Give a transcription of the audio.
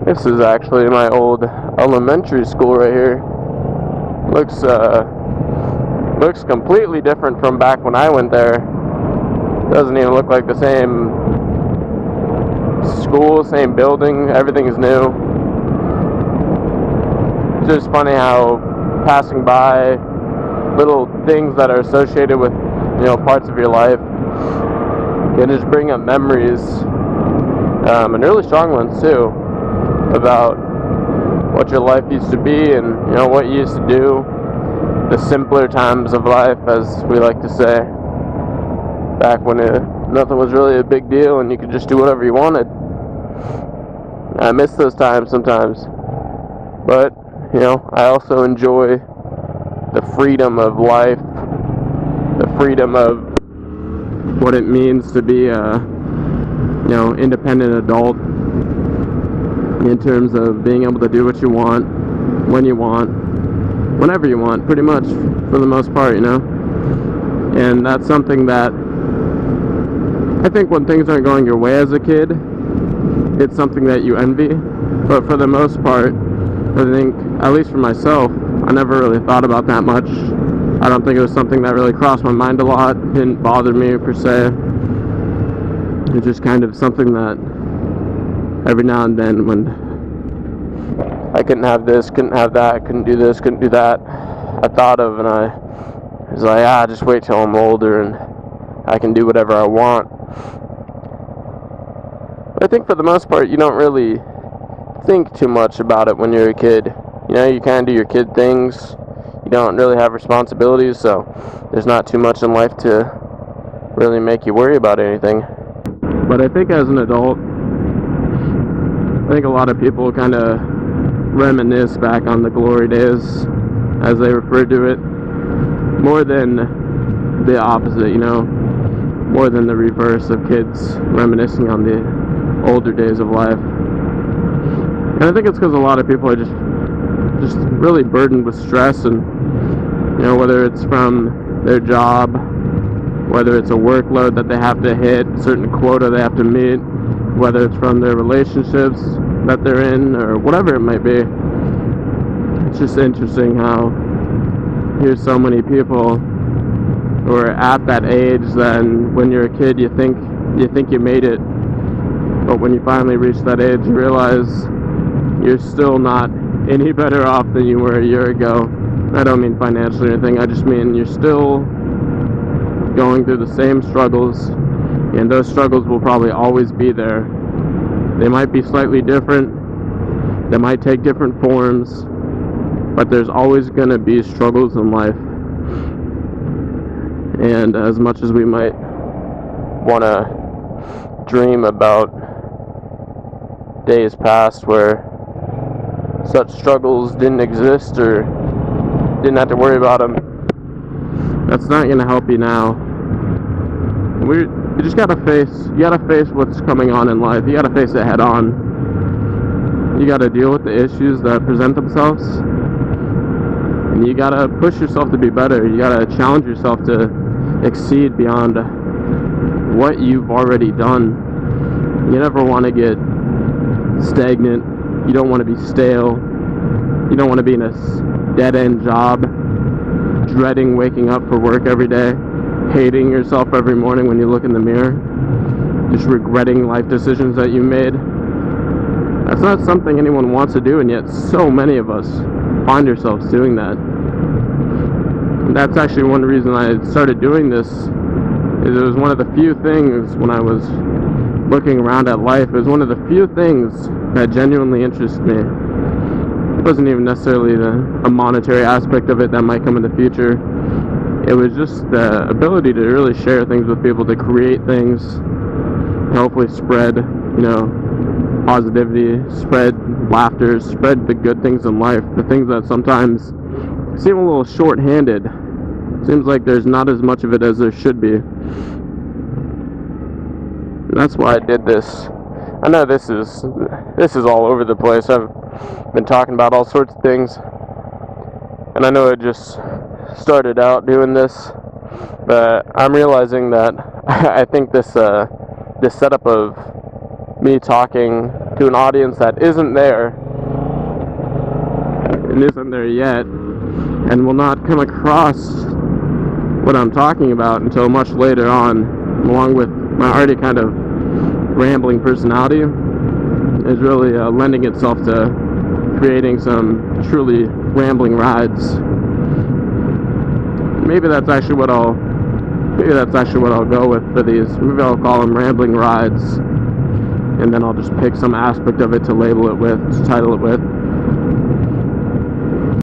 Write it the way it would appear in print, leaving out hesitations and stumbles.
This is actually my old elementary school right here. Looks completely different from back when I went there. Doesn't even look like the same school, same building. Everything is new. It's just funny how passing by little things that are associated with, parts of your life can just bring up memories, and really strong ones too, about what your life used to be and what you used to do, the simpler times of life, as we like to say, back when nothing was really a big deal and you could just do whatever you wanted. I miss those times sometimes, but I also enjoy the freedom of life, the freedom of what it means to be a independent adult, in terms of being able to do what you want, when you want, whenever you want, pretty much, for the most part, and that's something that I think when things aren't going your way as a kid, it's something that you envy. But for the most part, I think, at least for myself, I never really thought about that much. I don't think it was something that really crossed my mind a lot. It didn't bother me per se. It's just kind of something that every now and then, when I couldn't have this, couldn't have that, couldn't do this, couldn't do that, I thought of, and I was like, just wait till I'm older and I can do whatever I want. But I think for the most part, you don't really think too much about it when you're a kid. You kind of do your kid things. You don't really have responsibilities, so there's not too much in life to really make you worry about anything. But I think as an adult, I think a lot of people kind of reminisce back on the glory days, as they refer to it, more than the opposite, more than the reverse of kids reminiscing on the older days of life. And I think it's because a lot of people are just really burdened with stress, and whether it's from their job, whether it's a workload that they have to hit, a certain quota they have to meet, whether it's from their relationships that they're in, or whatever it might be. It's just interesting how here's so many people who are at that age that when you're a kid you think you made it, but when you finally reach that age you realize you're still not any better off than you were a year ago. I don't mean financially or anything, I just mean you're still going through the same struggles, and those struggles will probably always be there. They might be slightly different, they might take different forms, but there's always going to be struggles in life. And as much as we might want to dream about days past where such struggles didn't exist or didn't have to worry about them, that's not going to help you now. You just gotta face what's coming on in life. You gotta face it head on. You gotta deal with the issues that present themselves, and you gotta push yourself to be better. You gotta challenge yourself to exceed beyond what you've already done. You never want to get stagnant. You don't want to be stale. You don't want to be in a dead-end job, dreading waking up for work every day, hating yourself every morning when you look in the mirror, just regretting life decisions that you made. That's not something anyone wants to do, and yet so many of us find ourselves doing that. And that's actually one reason I started doing this, is it was one of the few things when I was looking around at life, it was one of the few things that genuinely interested me. It wasn't even necessarily a monetary aspect of it that might come in the future. It was just the ability to really share things with people, to create things, and hopefully spread, positivity, spread laughter, spread the good things in life, the things that sometimes seem a little short-handed. Seems like there's not as much of it as there should be. And that's why I did this. I know this is all over the place. I've been talking about all sorts of things, and I know it just started out doing this, but I'm realizing that I think this setup of me talking to an audience that isn't there and isn't there yet, and will not come across what I'm talking about until much later on, along with my already kind of rambling personality, is really lending itself to creating some truly rambling rides. Maybe that's actually what I'll go with for these. Maybe I'll call them rambling rides, and then I'll just pick some aspect of it to label it with, to title it with.